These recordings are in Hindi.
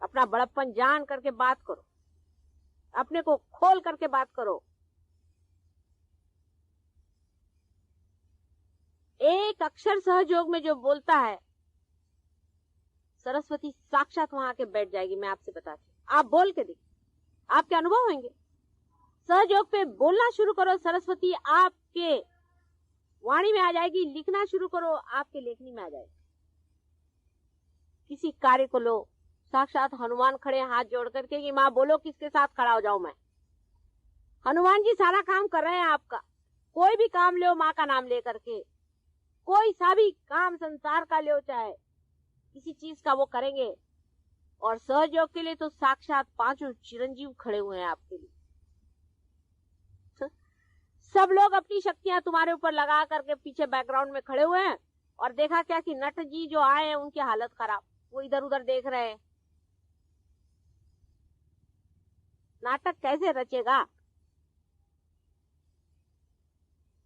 अपना बड़प्पन जान करके बात करो, अपने को खोल करके बात करो। एक अक्षर सहयोग में जो बोलता है, सरस्वती साक्षात वहां आके बैठ जाएगी। मैं आपसे बताती हूँ, आप बोल के देखिए, आपके अनुभव होंगे। सहयोग पे बोलना शुरू करो, सरस्वती आपके वाणी में आ जाएगी। लिखना शुरू करो, आपके लेखनी में आ जाएगी। किसी कार्य को लो, साक्षात हनुमान खड़े हाथ जोड़ करके कि माँ बोलो किसके साथ खड़ा हो जाऊं मैं। हनुमान जी सारा काम कर रहे हैं आपका। कोई भी काम लो माँ का नाम लेकर के, कोई सा भी काम संसार का लो, चाहे किसी चीज का, वो करेंगे। और सहयोग के लिए तो साक्षात पांचों चिरंजीव खड़े हुए हैं आपके लिए। सब लोग अपनी शक्तियां तुम्हारे ऊपर लगा करके पीछे बैकग्राउंड में खड़े हुए हैं। और देखा क्या कि नट जी जो आए हैं उनकी हालत खराब, वो इधर उधर देख रहे हैं। नाटक कैसे रचेगा?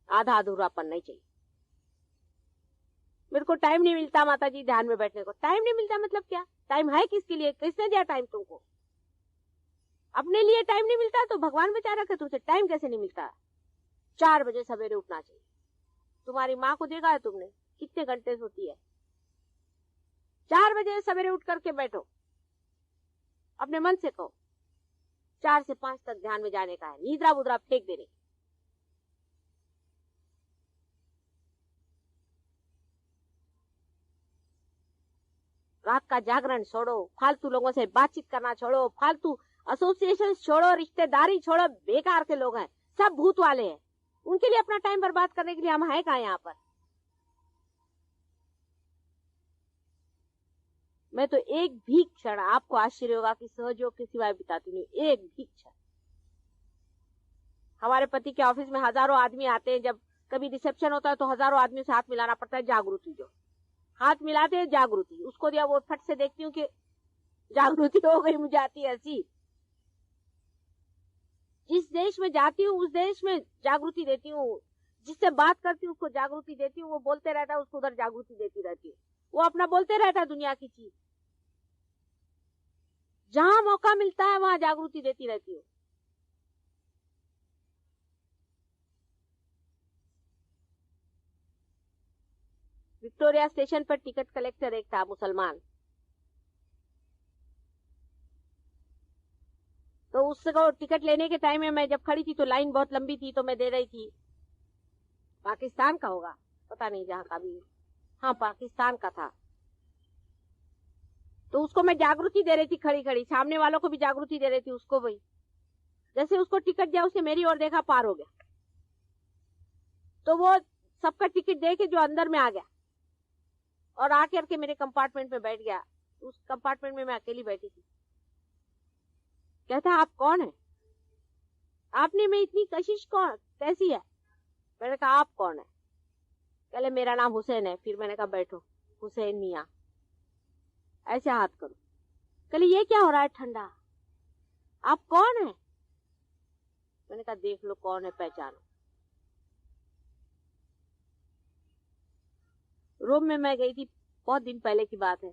आधा अधूरापन नहीं चाहिए। मेरे को टाइम नहीं मिलता माता जी ध्यान में बैठने को। टाइम नहीं मिलता मतलब क्या? टाइम है किसके लिए? किसने दिया टाइम तुमको? अपने लिए टाइम नहीं मिलता तो भगवान बचा रखे तुमसे टाइम कैसे नहीं मिलता? 4 बजे सवेरे उठना चाहिए। तुम्हारी माँ को देखा है तुमने कितने घंटे सोती है? 4 बजे सवेरे उठ करके बैठो, अपने मन से कहो 4 से 5 तक ध्यान में जाने का है, नींदरा बुदरा फेंक देने। रात का जागरण छोड़ो, फालतू लोगों से बातचीत करना छोड़ो, फालतू एसोसिएशन छोड़ो, रिश्तेदारी छोड़ो। बेकार के लोग हैं, सब भूत वाले हैं। उनके लिए अपना टाइम बर्बाद करने के लिए हम हैं कहां यहाँ पर? मैं तो एक भी क्षण, आपको आश्चर्य होगा कि सहयोग के सिवाय बिताती नहीं, एक भी क्षण। हमारे पति के ऑफिस में हजारों आदमी आते हैं, जब कभी रिसेप्शन होता है तो हजारों आदमियों से हाथ मिलाना पड़ता है। जागृति, जो हाथ मिलाते हैं जागृति, उसको दिया वो फट से देखती हूँ कि जागृति हो गई। मुझे आती है हंसी। जिस देश में जाती हूँ उस देश में जागृति देती हूँ, जिससे बात करती हूँ उसको जागृति देती हूँ। वो बोलते रहता है, उसको उधर जागृति देती रहती हूँ। वो अपना बोलते रहता है दुनिया की चीज। जहां मौका मिलता है वहां जागृति देती रहती हूँ। विक्टोरिया स्टेशन पर टिकट कलेक्टर एक था, मुसलमान। तो उसको टिकट लेने के टाइम में मैं जब खड़ी थी तो लाइन बहुत लंबी थी, तो मैं दे रही थी। पाकिस्तान का होगा, पता नहीं, जहां का भी। हाँ, पाकिस्तान का था। तो उसको मैं जागृति दे रही थी खड़ी खड़ी, सामने वालों को भी जागृति दे रही थी, उसको भी। जैसे उसको टिकट दिया, उसने मेरी ओर देखा, पार हो गया। तो वो सबका टिकट दे के जो अंदर में आ गया और आकर के मेरे कंपार्टमेंट में बैठ गया। उस कंपार्टमेंट में मैं अकेली बैठी थी। कहता, आप कौन है? आपने में इतनी कशिश कौन कैसी है? मैंने कहा, आप कौन है? कहले, मेरा नाम हुसैन है। फिर मैंने कहा, बैठो। हुसैन मियाँ, ऐसे हाथ करो। कहले, ये क्या हो रहा है ठंडा? आप कौन है? मैंने कहा, देख लो कौन है, पहचानो। रोम में मैं गई थी, बहुत दिन पहले की बात है।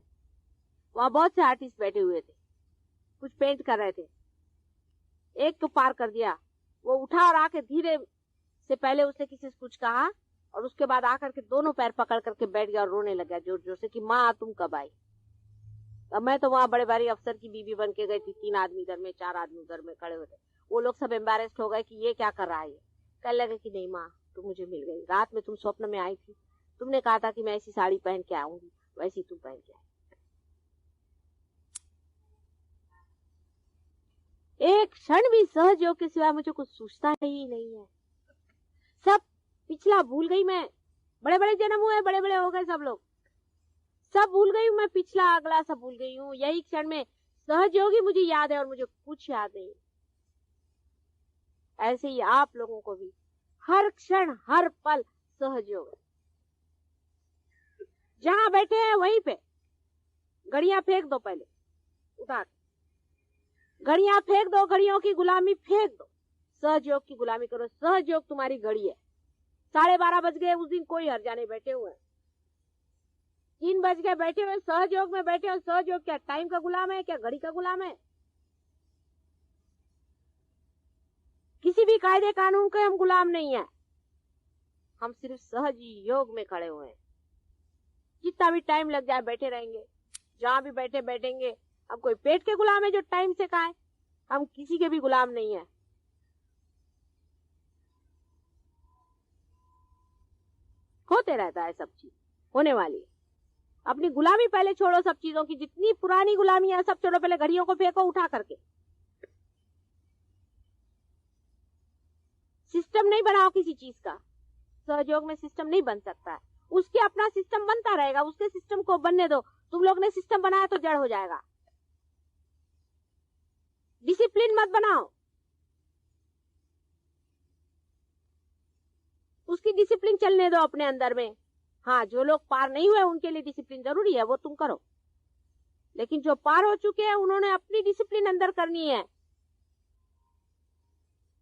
वहां बहुत से आर्टिस्ट बैठे हुए थे, कुछ पेंट कर रहे थे। एक तो पार कर दिया, वो उठा और आके धीरे से, पहले उसने किसी से कुछ कहा और उसके बाद आकर के दोनों पैर पकड़ करके बैठ गया और रोने लगा जोर जोर से कि माँ तुम कब आई? अब मैं तो वहां बड़े भारी अफसर की बीवी बन के गई थी। 3 आदमी इधर में, 4 आदमी उधर में खड़े हुए थे। वो लोग सब एम्बेरेस्ड हो गए कि ये क्या कर रहा है। ये कहने लगे कि नहीं माँ, तुम मुझे मिल गई। रात में तुम स्वप्न में आई थी, तुमने कहा था कि मैं ऐसी साड़ी पहन के आऊंगी, वैसी तुम पहन के आई। एक क्षण भी सहयोग के सिवाय मुझे कुछ सूझता ही नहीं है। सब पिछला भूल गई मैं। बड़े बड़े जन्म हुए, बड़े बड़े हो गए सब लोग, सब भूल गई हूँ मैं। पिछला अगला सब भूल गई हूँ। यही क्षण में सहयोगी मुझे याद है और मुझे कुछ याद नहीं। ऐसे ही आप लोगों को भी हर क्षण हर पल सहयोग। जहां बैठे हैं वहीं पे घड़ियां फेंक दो, पहले उठा घड़ियां फेंक दो, घड़ियों की गुलामी फेंक दो, सहयोग की गुलामी करो। सहयोग तुम्हारी घड़ी है। 12:30 बज गए, उस दिन कोई हर्जा नहीं, बैठे हुए हैं। 3 बज गए, बैठे हुए सहयोग में बैठे हो। सहयोग क्या टाइम का गुलाम है, क्या घड़ी का गुलाम है? किसी भी कायदे कानून के हम गुलाम नहीं है, हम सिर्फ सहज योग में खड़े हुए हैं। जितना भी टाइम लग जाए बैठे रहेंगे, जहां भी बैठे बैठेंगे। हम कोई पेट के गुलाम है जो टाइम से खाए? हम किसी के भी गुलाम नहीं है। होते रहता है, सब चीज होने वाली है। अपनी गुलामी पहले छोड़ो, सब चीजों की जितनी पुरानी गुलामी है सब छोड़ो, पहले घड़ियों को फेंको उठा करके। सिस्टम नहीं बनाओ किसी चीज का। सहयोग में सिस्टम नहीं बन सकता है, उसके अपना सिस्टम बनता रहेगा, उसके सिस्टम को बनने दो। तुम लोग ने सिस्टम बनाया तो जड़ हो जाएगा। डिसिप्लिन मत बनाओ, उसकी डिसिप्लिन चलने दो अपने अंदर में। हाँ, जो लोग पार नहीं हुए उनके लिए डिसिप्लिन जरूरी है, वो तुम करो। लेकिन जो पार हो चुके हैं उन्होंने अपनी डिसिप्लिन अंदर करनी है,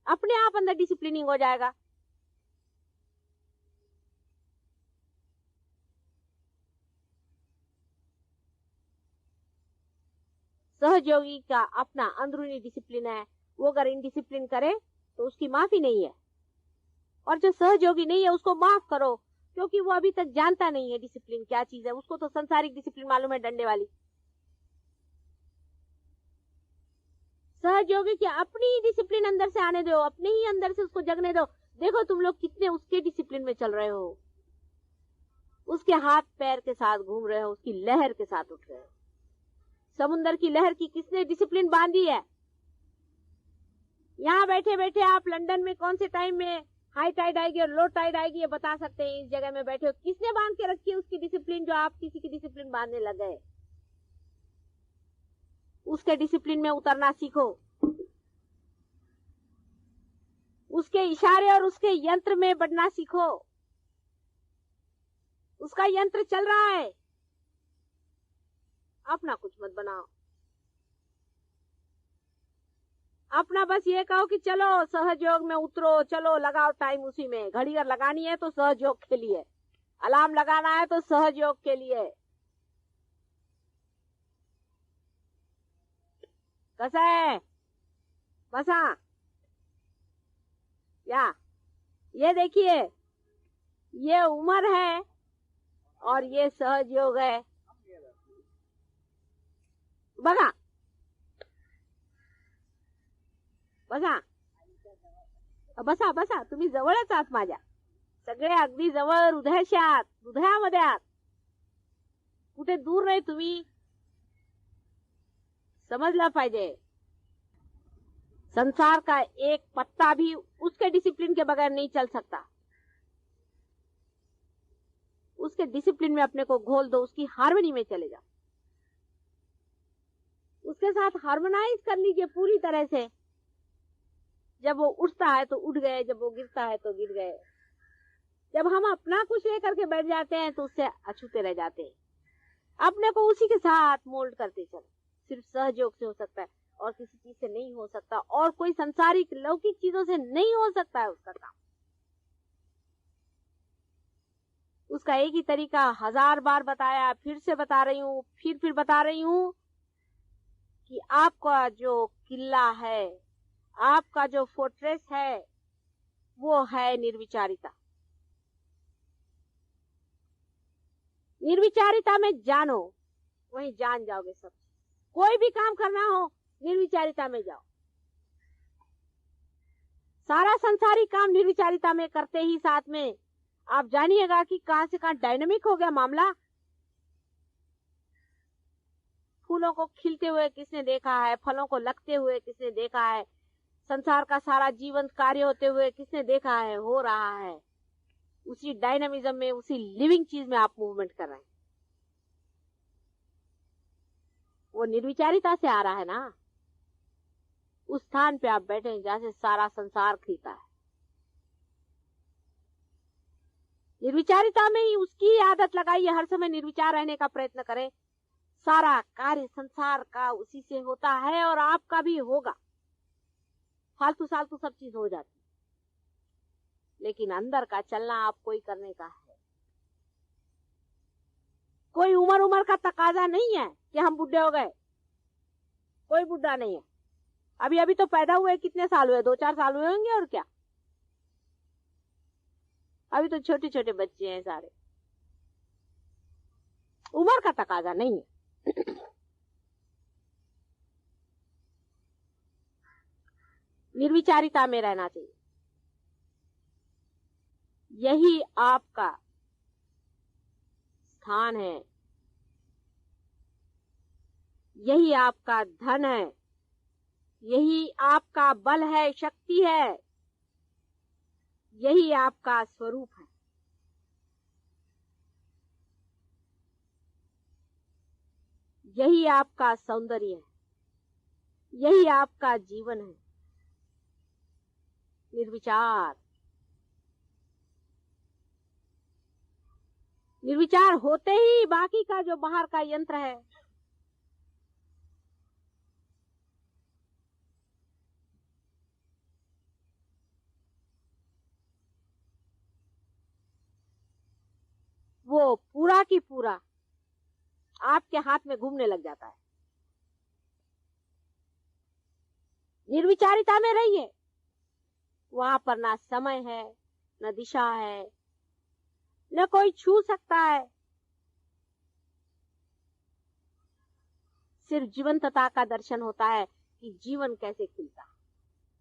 अपने आप अंदर डिसिप्लिनिंग हो जाएगा। सहयोगी का अपना अंदरूनी डिसिप्लिन है, वो अगर इनडिसिप्लिन करे तो उसकी माफी नहीं है। और जो सहयोगी नहीं है उसको माफ करो, क्योंकि वो अभी तक जानता नहीं है डिसिप्लिन क्या चीज है। उसको तो संसारिक डिसिप्लिन मालूम है, डंडे वाली। सहयोगी की अपनी डिसिप्लिन अंदर से आने दो, अपने ही अंदर से उसको जगने दो। देखो तुम लोग कितने उसके डिसिप्लिन में चल रहे हो, उसके हाथ पैर के साथ घूम रहे हो, उसकी लहर के साथ उठ रहे हो। समुद्र की लहर की किसने डिसिप्लिन बांधी है? यहाँ बैठे बैठे आप लंदन में कौन से टाइम में हाई टाइड आएगी और लो टाइड आएगी ये बता सकते हैं। इस जगह में बैठे हो, किसने बांध के रखी है उसकी डिसिप्लिन, जो आप किसी की डिसिप्लिन बांधने लग गए? उसके डिसिप्लिन में उतरना सीखो, उसके इशारे और उसके यंत्र में बढ़ना सीखो। उसका यंत्र चल रहा है, अपना कुछ मत बनाओ। अपना बस ये कहो कि चलो सहयोग में उतरो, चलो लगाओ टाइम उसी में। घड़ी अगर लगानी है तो सहयोग के लिए, अलार्म लगाना है तो सहयोग के लिए। कैसा है बसा? या ये देखिए, ये उम्र है और ये सहयोग है। बघा बघा बसा बसा, तुम्ही जवळच आहात माझ्या, सगळे अगदी जवळ, हृदयाशी आहात, हृदयामध्ये आहात, कुठे दूर नाही तुम्ही। समझना पाहिजे, संसार का एक पत्ता भी उसके डिसिप्लिन के बगैर नहीं चल सकता। उसके डिसिप्लिन में अपने को घोल दो, उसकी हार्मनी में चले जाओ, उसके साथ हार्मोनाइज कर लीजिए पूरी तरह से। जब वो उठता है तो उठ गए, जब वो गिरता है तो गिर गए। जब हम अपना कुछ लेकर के बैठ जाते हैं तो उससे अछूते रह जाते हैं। अपने को उसी के साथ मोल्ड करते चलो। सिर्फ सहयोग से हो सकता है और किसी चीज से नहीं हो सकता, और कोई संसारिक लौकिक चीजों से नहीं हो सकता है उसका काम। उसका एक ही तरीका 1000 बार बताया, फिर से बता रही हूँ, फिर बता रही हूँ कि आपका जो किला है, आपका जो फोर्ट्रेस है, वो है निर्विचारिता। निर्विचारिता में जानो, वहीं जान जाओगे सब। कोई भी काम करना हो निर्विचारिता में जाओ। सारा संसारी काम निर्विचारिता में करते ही साथ में आप जानिएगा कि कहां से कहां डायनामिक हो गया मामला। फूलों को खिलते हुए किसने देखा है? फलों को लगते हुए किसने देखा है? संसार का सारा जीवंत कार्य होते हुए किसने देखा है? हो रहा है। उसी डायनामिज्म में, उसी लिविंग चीज में आप मूवमेंट कर रहे हैं। वो निर्विचारिता से आ रहा है ना। उस स्थान पे आप बैठे हैं जहां से सारा संसार खिलता है। निर्विचारिता में ही उसकी आदत लगाइए, हर समय निर्विचार रहने का प्रयत्न करें। सारा कार्य संसार का उसी से होता है और आपका भी होगा। फालतू सालतू सब चीज हो जाती, लेकिन अंदर का चलना आपको ही करने का है। कोई उम्र का तकाजा नहीं है कि हम बुढ़े हो गए। कोई बुढ़ा नहीं है। अभी अभी तो पैदा हुए कितने साल हुए, 2-4 साल हुए होंगे और क्या। अभी तो छोटे छोटे बच्चे हैं सारे। उम्र का तकाजा नहीं है। निर्विचारिता में रहना चाहिए। यही आपका स्थान है, यही आपका धन है, यही आपका बल है, शक्ति है, यही आपका स्वरूप है। यही आपका सौंदर्य है, यही आपका जीवन है। निर्विचार। निर्विचार होते ही बाकी का जो बाहर का यंत्र है वो पूरा की पूरा आपके हाथ में घूमने लग जाता है। निर्विचारिता में रहिए। वहां पर ना समय है, न दिशा है, न कोई छू सकता है। सिर्फ जीवंतता का दर्शन होता है कि जीवन कैसे खिलता है।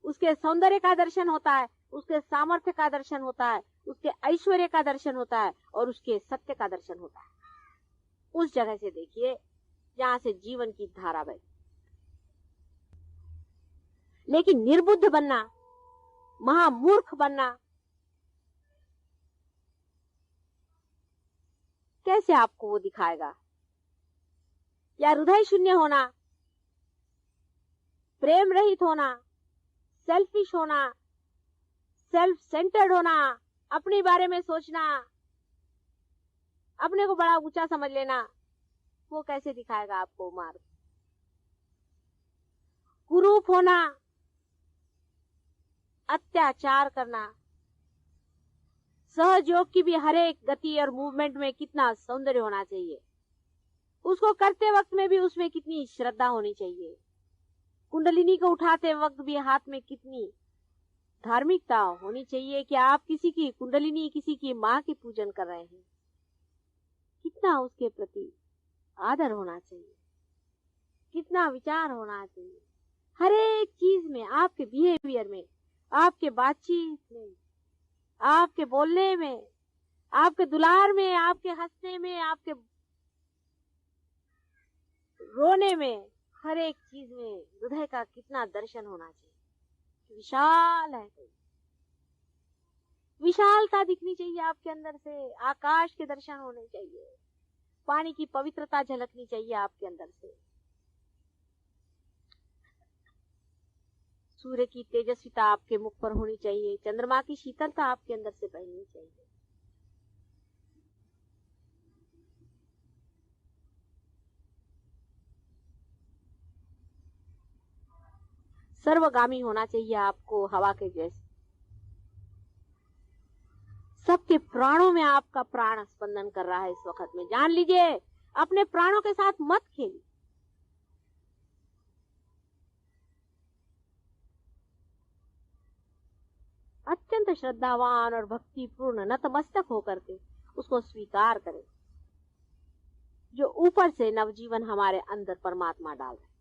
उसके सौंदर्य का दर्शन होता है, उसके सामर्थ्य का दर्शन होता है, उसके ऐश्वर्य का दर्शन होता है और उसके सत्य का दर्शन होता है। उस जगह से देखिए जहां से जीवन की धारा बहे। लेकिन निर्बुद्ध बनना, महामूर्ख बनना, कैसे आपको वो दिखाएगा? या हृदय शून्य होना, प्रेम रहित होना, सेल्फिश होना, सेल्फ सेंटर्ड होना, अपने बारे में सोचना, अपने को बड़ा ऊंचा समझ लेना, वो कैसे दिखाएगा आपको मार्ग? कुरूप होना, अत्याचार करना, सहयोग की भी हर एक गति और मूवमेंट में कितना सौंदर्य होना चाहिए, उसको करते वक्त में भी उसमें कितनी श्रद्धा होनी चाहिए, कुंडलिनी को उठाते वक्त भी हाथ में कितनी धार्मिकता होनी चाहिए कि आप किसी की कुंडलिनी, किसी की माँ की पूजन कर रहे हैं, कितना उसके प्रति आदर होना चाहिए, कितना विचार होना चाहिए। हर एक चीज में, आपके बिहेवियर में, आपके बातचीत में, आपके बोलने में, आपके दुलार में, आपके हंसने में, आपके रोने में, हर एक चीज में हृदय का कितना दर्शन होना चाहिए। विशाल है, विशालता दिखनी चाहिए आपके अंदर से, आकाश के दर्शन होने चाहिए, पानी की पवित्रता झलकनी चाहिए आपके अंदर से, सूर्य की तेजस्विता आपके मुख पर होनी चाहिए, चंद्रमा की शीतलता आपके अंदर से बहनी चाहिए। सर्वगामी होना चाहिए आपको, हवा के जैसे। सबके प्राणों में आपका प्राण स्पंदन कर रहा है इस वक्त में। जान लीजिए, अपने प्राणों के साथ मत खेलिए। अत्यंत श्रद्धावान और भक्तिपूर्ण नतमस्तक होकर के उसको स्वीकार करें जो ऊपर से नवजीवन हमारे अंदर परमात्मा डाल रहे।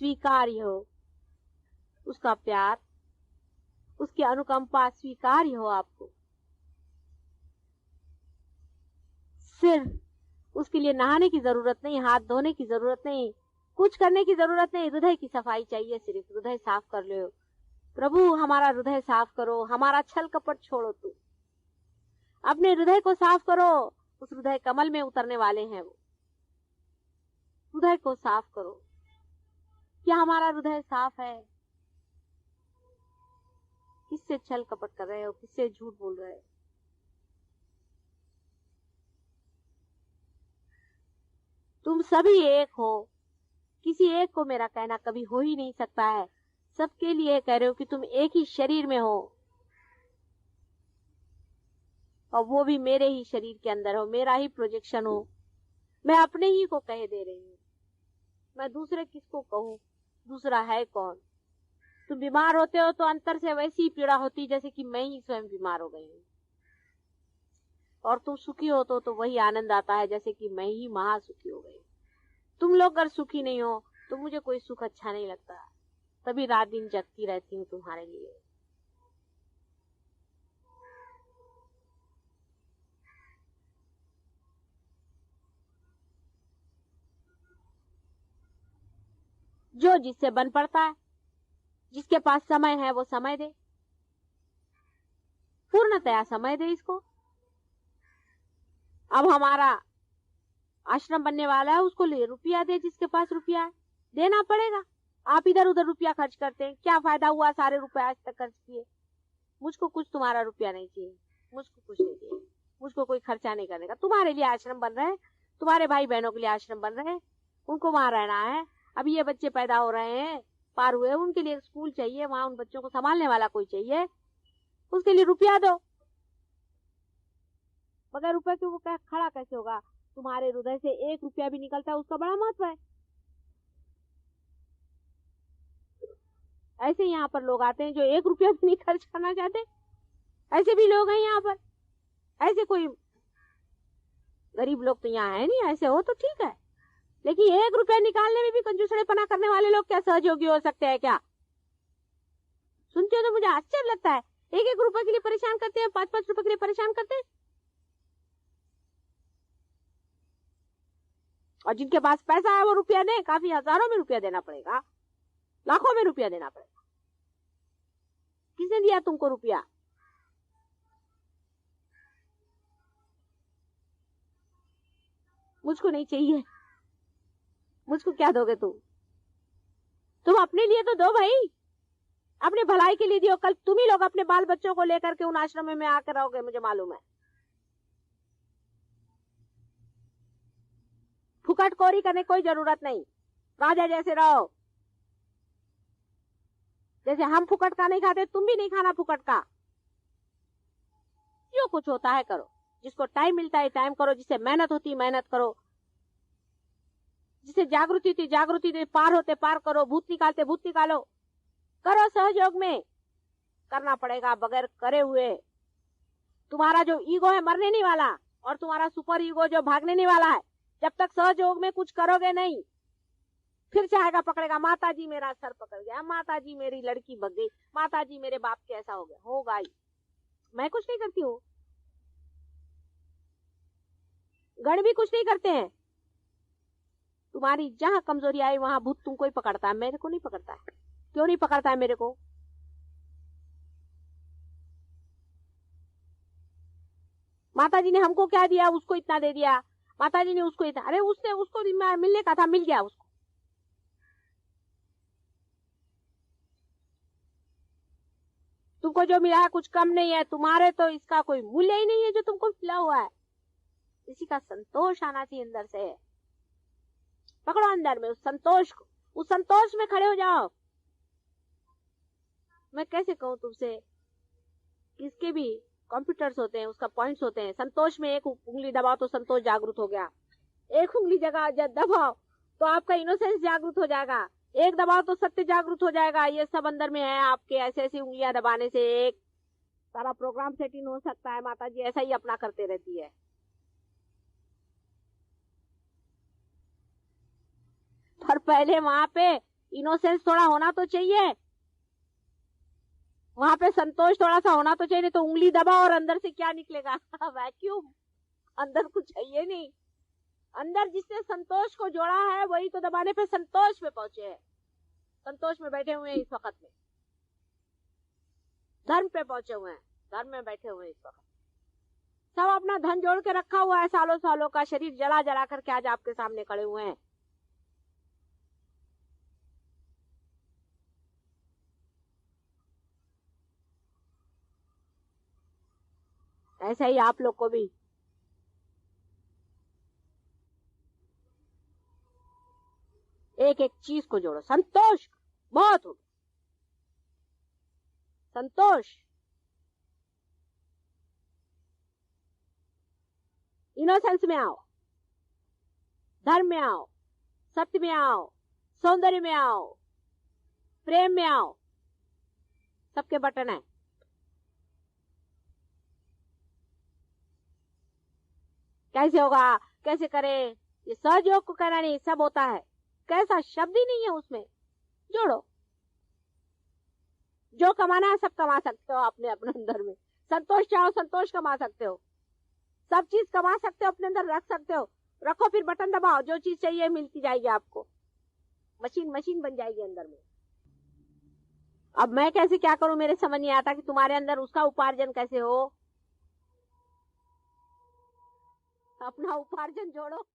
स्वीकार्य हो उसका प्यार, उसकी अनुकंपा स्वीकार्य हो आपको। सिर्फ उसके लिए नहाने की जरूरत नहीं, हाथ धोने की जरूरत नहीं, कुछ करने की जरूरत नहीं, हृदय की सफाई चाहिए। सिर्फ हृदय साफ कर लो। प्रभु हमारा हृदय साफ करो, हमारा छल कपट छोड़ो, तू अपने हृदय को साफ करो। उस हृदय कमल में उतरने वाले हैं वो। हृदय को साफ करो। क्या हमारा हृदय साफ है? किससे छल कपट कर रहे हो, किससे झूठ बोल रहे हो? तुम सभी एक हो। किसी एक को मेरा कहना कभी हो ही नहीं सकता है। सबके लिए कह रहे हो कि तुम एक ही शरीर में हो। और वो भी मेरे ही शरीर के अंदर हो, मेरा ही प्रोजेक्शन हो, मैं अपने ही को कह दे रही हूँ। मैं दूसरे किसको कहूँ? दूसरा है कौन? तुम बीमार होते हो तो अंतर से वैसी ही पीड़ा होती जैसे कि मैं ही स्वयं बीमार हो गई हूँ, और तुम सुखी हो तो वही आनंद आता है जैसे कि मैं ही महा सुखी हो गई। तुम लोग अगर सुखी नहीं हो तो मुझे कोई सुख अच्छा नहीं लगता, तभी रात दिन जगती रहती हूँ तुम्हारे लिए। जो जिससे बन पड़ता है, जिसके पास समय है वो समय दे, पूर्णतया समय दे इसको। अब हमारा आश्रम बनने वाला है, उसको ले रुपया दे, जिसके पास रुपया है देना पड़ेगा। आप इधर उधर रुपया खर्च करते हैं, क्या फायदा हुआ? सारे रुपए आज तक खर्च किए। मुझको कुछ तुम्हारा रुपया नहीं चाहिए, मुझको कुछ नहीं चाहिए, मुझको कोई खर्चा नहीं करने का। तुम्हारे लिए आश्रम बन रहे हैं, तुम्हारे भाई बहनों के लिए आश्रम बन रहे हैं, उनको वहां रहना है। अब ये बच्चे पैदा हो रहे हैं, पार हुए, उनके लिए स्कूल चाहिए, वहां उन बच्चों को संभालने वाला कोई चाहिए, उसके लिए रुपया दो। बगैर रुपए के वो खड़ा कैसे होगा? तुम्हारे हृदय से 1 रुपया भी निकलता है, उसका बड़ा महत्व है। ऐसे यहाँ पर लोग आते हैं जो 1 रुपया भी नहीं खर्च करना चाहते, ऐसे भी लोग हैं यहाँ पर। ऐसे कोई गरीब लोग तो यहाँ है नहीं, ऐसे हो तो ठीक है, लेकिन 1 रुपया निकालने में भी कंजूसड़ेपना करने वाले लोग क्या सहयोगी हो सकते हैं क्या? सुनते हो तो मुझे आश्चर्य लगता है। 1-1 रुपए के लिए परेशान करते हैं, 5-5 रुपए के लिए परेशान करते हैं, और जिनके पास पैसा है वो रुपया दे, काफी हजारों में रुपया देना पड़ेगा, लाखों में रुपया देना पड़ेगा। किसने दिया तुमको रुपया? मुझको नहीं चाहिए, मुझको क्या दोगे तुम अपने लिए तो दो भाई, अपने भलाई के लिए दियो। कल तुम ही लोग अपने बाल बच्चों को लेकर के उन आश्रम में आकर रहोगे, मुझे मालूम है। फुकटखोरी करने कोई जरूरत नहीं, राजा जैसे रहो। जैसे हम फुकट का नहीं खाते, तुम भी नहीं खाना फुकट का। जो कुछ होता है करो, जिसको टाइम मिलता है टाइम करो, जिसे मेहनत होती मेहनत करो, जिसे जागृति थी जागृति थी, पार होते पार करो, भूत निकालते भूत निकालो, करो सहयोग में। करना पड़ेगा, बगैर करे हुए तुम्हारा जो ईगो है मरने नहीं वाला, और तुम्हारा सुपर ईगो जो भागने नहीं वाला है। जब तक सहयोग में कुछ करोगे नहीं, फिर चाहेगा पकड़ेगा, माता जी मेरा सर पकड़ गया, माता जी मेरी लड़की भग गई, माता जी मेरे बाप के ऐसा हो गया। होगा ही, मैं कुछ नहीं करती हूँ, गण भी कुछ नहीं करते हैं। तुम्हारी जहां कमजोरी आई वहां भूत तुमको ही पकड़ता है, मेरे को नहीं पकड़ता है। क्यों नहीं पकड़ता है मेरे को? माता जी ने हमको क्या दिया, उसको इतना दे दिया, माता जी ने उसको इतना, अरे उसने उसको मिलने का था, मिल गया उसको। तुमको जो मिला है कुछ कम नहीं है, तुम्हारे तो इसका कोई मूल्य ही नहीं है जो तुमको मिला हुआ है। इसी का संतोष आना चाहिए अंदर से। पकड़ो अंदर में उस संतोष को, उस संतोष में खड़े हो जाओ। मैं कैसे कहूं तुमसे, किसके भी कंप्यूटर्स होते हैं, उसका पॉइंट्स होते हैं। संतोष में एक उंगली दबाओ तो संतोष जागृत हो गया, एक उंगली जगह दबाओ तो आपका इनोसेंस जागृत हो जाएगा, एक दबाओ तो सत्य जागृत हो जाएगा। ये सब अंदर में है आपके। ऐसे ऐसी उंगलियां दबाने से एक सारा प्रोग्राम सेटिंग हो सकता है। माता जी ऐसा ही अपना करते रहती है। पर पहले वहां पे इनोसेंस थोड़ा होना तो चाहिए, वहां पे संतोष थोड़ा सा होना तो चाहिए। नहीं तो उंगली दबाओ और अंदर से क्या निकलेगा? वैक्यूम, अंदर कुछ चाहिए नहीं। अंदर जिसने संतोष को जोड़ा है वही तो दबाने पे संतोष में पहुंचे हैं, संतोष में बैठे हुए हैं इस वक्त में, धर्म पे पहुंचे हुए हैं, धर्म में बैठे हुए हैं इस वक्त। सब अपना धन जोड़ के रखा हुआ है, सालों सालों का शरीर जला जला करके आज आपके सामने खड़े हुए हैं। ऐसा ही आप लोग को भी एक एक चीज को जोड़ो। संतोष बहुत हो, संतोष इनोसेंस में आओ, धर्म में आओ, सत्य में आओ, सौंदर्य में आओ, प्रेम में आओ। सबके बटन है। कैसे होगा, कैसे करें, ये सहयोग को कहना नहीं, सब होता है। कैसा शब्द ही नहीं है उसमें। जोड़ो, जो कमाना है सब कमा सकते हो अपने अपने अंदर में। संतोष चाहो, संतोष कमा सकते हो, सब चीज कमा सकते हो, अपने अंदर रख सकते हो। रखो, फिर बटन दबाओ, जो चीज चाहिए मिलती जाएगी आपको। मशीन बन जाएगी अंदर में। अब मैं कैसे क्या करूं, मेरे समझ नहीं आता कि तुम्हारे अंदर उसका उपार्जन कैसे हो। अपना उपार्जन जोड़ो।